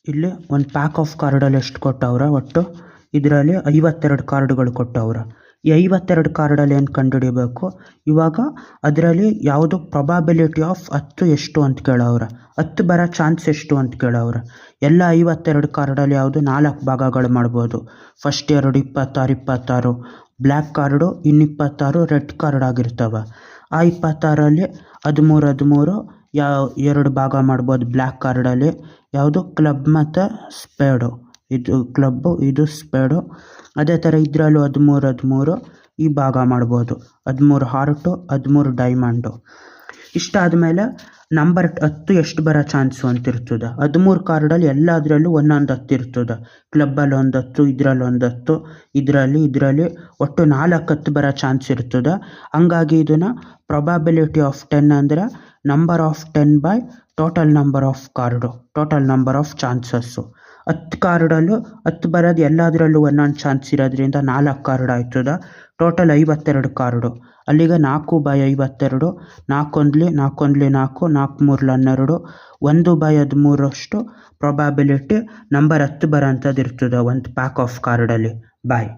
ಇಲ್ಲಿ ಒಂದು pack of ಕಾರ್ಡಲ್ಲಿ ಎಷ್ಟು ಕೊಟ್ಟವ್ರೆ ಒಟ್ಟು ಇದರಲ್ಲಿ 52 ಕಾರ್ಡ್ಗಳು ಕೊಟ್ಟವ್ರೆ. ಈ 52 ಕಾರ್ಡಲ್ಲಿ ಏನು ಕಂಡುಹಿಡಿಬೇಕು, ಇವಾಗ ಅದರಲ್ಲಿ ಯಾವುದು ಪ್ರೊಬಾಬಿಲಿಟಿ ಆಫ್ 10 ಎಷ್ಟು ಅಂತ ಕೇಳವ್ರೆ, 10 ಬರೋ ಚಾನ್ಸ್ ಎಷ್ಟು ಅಂತ ಕೇಳವ್ರೆ. ಎಲ್ಲ 52 ಕಾರ್ಡಲ್ಲಿ ಯಾವುದು 4 ಭಾಗಗಳು ಮಾಡ್ಬೋದು. ಫಸ್ಟ್ 2 26 26, ಬ್ಲ್ಯಾಕ್ ಕಾರ್ಡು ಇನ್ನು 26 ರೆಡ್ ಕಾರ್ಡ್ ಆಗಿರ್ತವೆ. ಆ 26ರಲ್ಲಿ 13 13 2 ಭಾಗ ಮಾಡ್ಬೋದು. ಬ್ಲ್ಯಾಕ್ ಕಾರ್ಡಲ್ಲಿ ಯಾವುದು ಕ್ಲಬ್ ಮತ್ತು ಸ್ಪೇಡು, ಇದು ಕ್ಲಬ್ಬು ಇದು ಸ್ಪೇಡು. ಅದೇ ಥರ ಇದರಲ್ಲೂ 13 13 ಈ ಭಾಗ ಮಾಡ್ಬೋದು. 13 ಹಾರ್ಟು 13 ಡೈಮಂಡು. ಇಷ್ಟಾದಮೇಲೆ ನಂಬರ್ 10 ಎಷ್ಟು ಬರೋ ಚಾನ್ಸು ಅಂತಿರ್ತದೆ. 13 ಕಾರ್ಡಲ್ಲಿ ಎಲ್ಲದರಲ್ಲೂ ಒಂದೊಂದು 10 ಇರ್ತದೆ. ಕ್ಲಬ್ಬಲ್ಲಿ ಒಂದು 10, ಇದರಲ್ಲಿ ಒಂದು 10, ಇದರಲ್ಲಿ ಒಟ್ಟು 4 10 ಬರೋ ಚಾನ್ಸ್ ಇರ್ತದೆ. ಹಂಗಾಗಿ ಇದನ್ನು ಪ್ರೊಬಾಬಿಲಿಟಿ ಆಫ್ 10 ಅಂದರೆ number of 10 by total number of card, total number of chances. 10 ಕಾರ್ಡಲ್ಲೂ 10 ಬರೋದು ಎಲ್ಲದರಲ್ಲೂ ಒಂದೊಂದು ಚಾನ್ಸ್ ಇರೋದ್ರಿಂದ 4 ಕಾರ್ಡ್ ಆಯ್ತದ. Total 52 card. ಅಲ್ಲಿಗೆ 4/52, 4 1 4 1 4, 4 3 12, 1/13 ಪ್ರೊಬಾಬಿಲಿಟಿ ನಂಬರ್ 10 ಬರೋಂಥದ್ದು ಇರ್ತದೆ ಒಂದು ಪ್ಯಾಕ್ ಆಫ್ ಕಾರ್ಡಲ್ಲಿ. ಬಾಯ್.